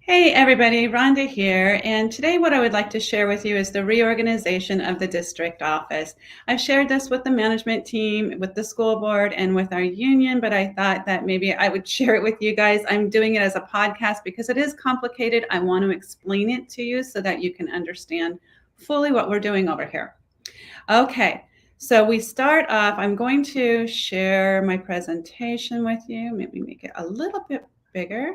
Hey everybody, Rhonda here, and today what I would like to share with you is the reorganization of the district office. I've shared this with the management team, with the school board, and with our union, but I thought that maybe I would share it with you guys. I'm doing it as a podcast because it is complicated. I want to explain it to you so that you can understand fully what we're doing over here. Okay, so we start off, I'm going to share my presentation with you, maybe make it a little bit bigger.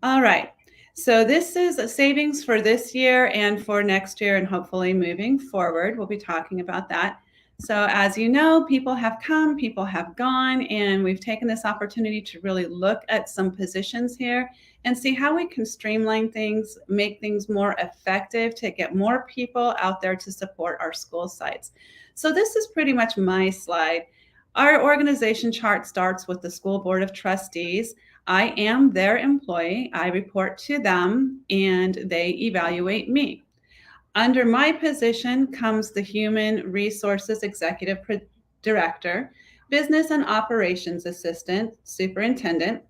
All right. So this is a savings for this year and for next year and hopefully moving forward. We'll be talking about that. So as you know, people have come, people have gone, and we've taken this opportunity to really look at some positions here and see how we can streamline things, make things more effective to get more people out there to support our school sites. So this is pretty much my slide. Our organization chart starts with the School Board of Trustees. I am their employee. I report to them and they evaluate me. Under my position comes the Human Resources Executive Director, Business and Operations Assistant, Superintendent,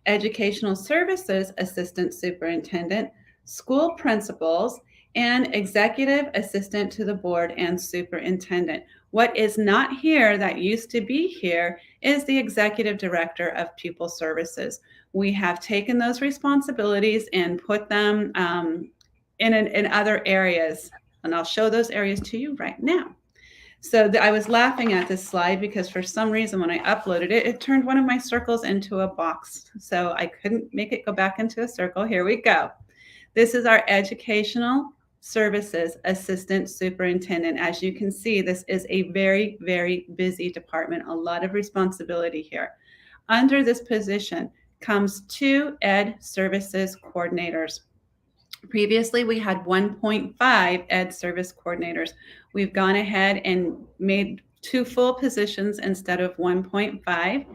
Educational Services Assistant Superintendent, School Principals, and Executive Assistant to the Board and Superintendent. What is not here that used to be here is the Executive Director of Pupil Services. We have taken those responsibilities and put them in other areas, and I'll show those areas to you right now. So I was laughing at this slide because for some reason when I uploaded it, it turned one of my circles into a box. So I couldn't make it go back into a circle. Here we go. This is our Educational Services Assistant Superintendent. As you can see, this is a very, very busy department, a lot of responsibility here. Under this position comes 2 Ed Services Coordinators. Previously, we had 1.5 Ed Service Coordinators. We've gone ahead and made 2 full positions instead of 1.5.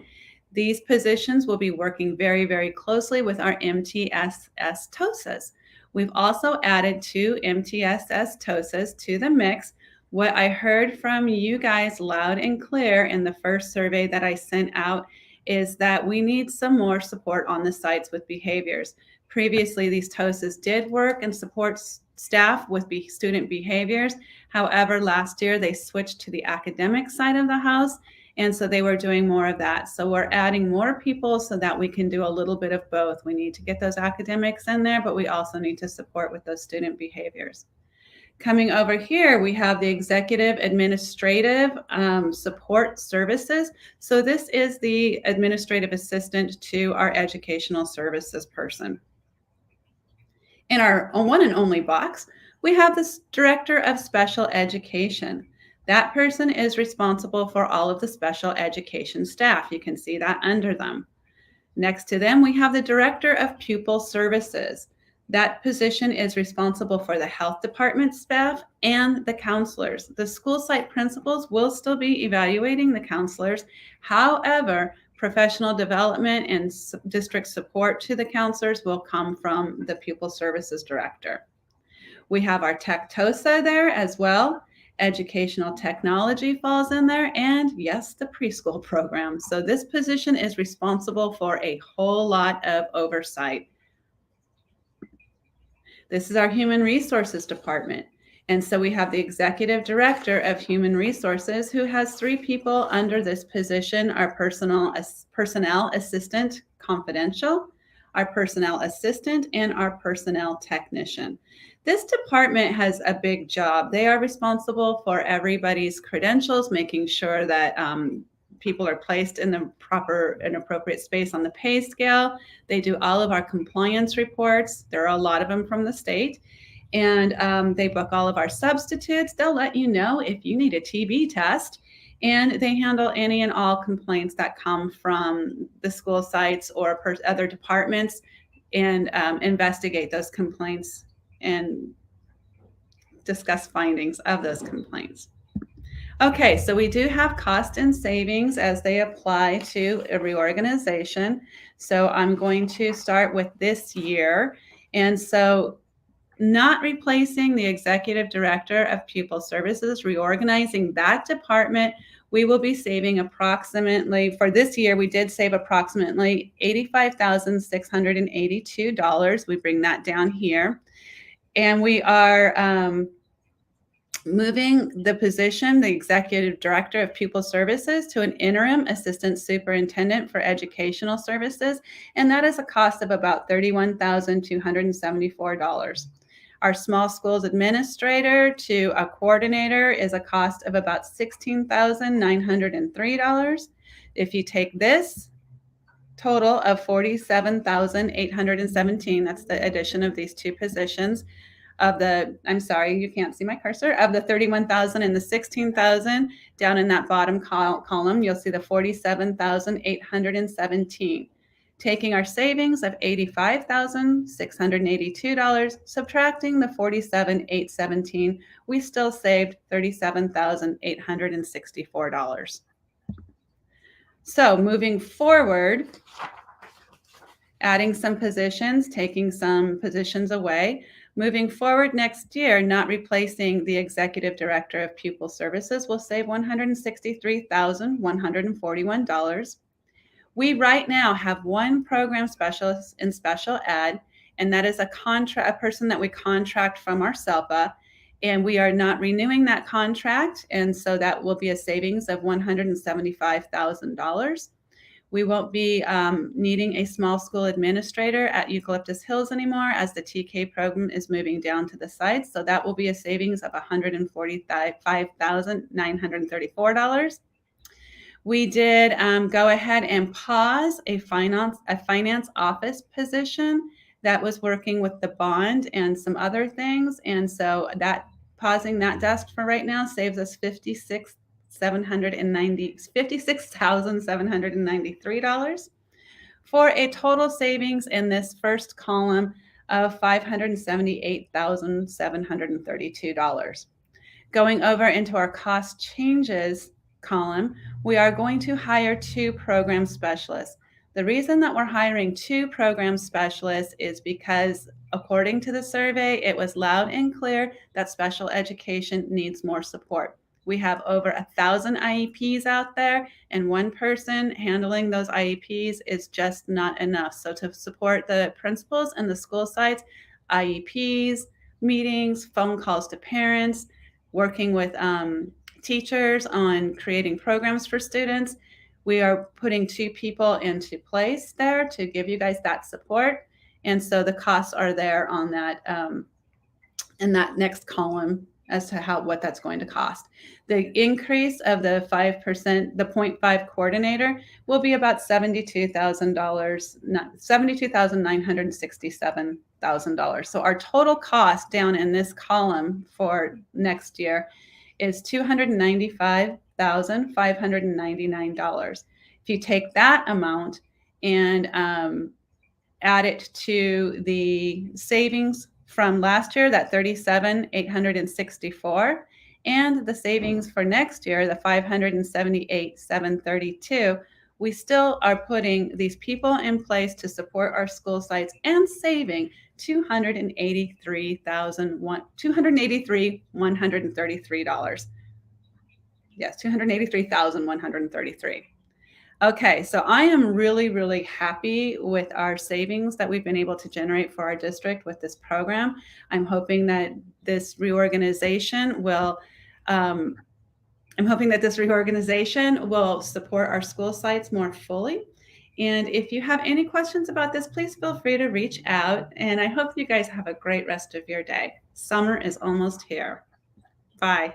These positions will be working very, very closely with our MTSS TOSAs. We've also added 2 MTSS TOSAs to the mix. What I heard from you guys loud and clear in the first survey that I sent out is that we need some more support on the sites with behaviors. Previously, these TOSAs did work and support staff with student behaviors. However, last year they switched to the academic side of the house, and so they were doing more of that. So we're adding more people so that we can do a little bit of both. We need to get those academics in there, but we also need to support with those student behaviors. Coming over here, we have the Executive Administrative Support Services. So this is the administrative assistant to our educational services person. In our one and only box, we have the Director of Special Education. That person is responsible for all of the special education staff. You can see that under them. Next to them, we have the Director of Pupil Services. That position is responsible for the health department staff and the counselors. The school site principals will still be evaluating the counselors. However, professional development and district support to the counselors will come from the pupil services director. We have our Tech TOSA there as well. Educational technology falls in there, and yes, the preschool program. So this position is responsible for a whole lot of oversight. This is our Human Resources Department. And so we have the Executive Director of Human Resources who has 3 people under this position, our Personnel Assistant Confidential, our Personnel Assistant, and our Personnel Technician. This department has a big job. They are responsible for everybody's credentials, making sure that people are placed in the proper and appropriate space on the pay scale. They do all of our compliance reports. There are a lot of them from the state. And they book all of our substitutes. They'll let you know if you need a TB test. And they handle any and all complaints that come from the school sites or other departments and investigate those complaints and discuss findings of those complaints. Okay, so we do have cost and savings as they apply to a reorganization. So I'm going to start with this year. And so not replacing the executive director of pupil services, reorganizing that department we will be saving approximately, for this year, we did save approximately $85,682. We bring that down here. And we are moving the position, the Executive Director of Pupil Services, to an interim Assistant Superintendent for Educational Services, and that is a cost of about $31,274. Our Small Schools Administrator to a Coordinator is a cost of about $16,903. If you take this total of $47,817, that's the addition of these two positions, of the, I'm sorry, you can't see my cursor, of the 31,000 and the 16,000, down in that bottom column, you'll see the 47,817. Taking our savings of $85,682, subtracting the 47,817, we still saved $37,864. So moving forward, adding some positions, taking some positions away. Moving forward next year, not replacing the Executive Director of Pupil Services, will save $163,141. We right now have one program specialist in special ed, and that is a person that we contract from our SELPA, and we are not renewing that contract, and so that will be a savings of $175,000. We won't be needing a small school administrator at Eucalyptus Hills anymore, as the TK program is moving down to the site. So that will be a savings of $145,934. We did go ahead and pause a finance office position that was working with the bond and some other things. And so that pausing that desk for right now saves us $56,793 for a total savings in this first column of $578,732. Going over into our cost changes column, we are going to hire 2 program specialists. The reason that we're hiring 2 program specialists is because, according to the survey, it was loud and clear that special education needs more support. We have over 1,000 IEPs out there, and one person handling those IEPs is just not enough. So to support the principals and the school sites, IEPs, meetings, phone calls to parents, working with teachers on creating programs for students, we are putting 2 people into place there to give you guys that support. And so the costs are there on that in that next column as to what that's going to cost. The increase of the 5%, the 0.5 coordinator, will be about $72,000, $72,967,000. So our total cost down in this column for next year is $295,599. If you take that amount and add it to the savings from last year, that $37,864, and the savings for next year, the $578,732, we still are putting these people in place to support our school sites and saving $283,133. Yes, $283,133. Okay, so I am really, really happy with our savings that we've been able to generate for our district with this program. I'm hoping that this reorganization will support our school sites more fully. And if you have any questions about this, please feel free to reach out. And I hope you guys have a great rest of your day. Summer is almost here. Bye.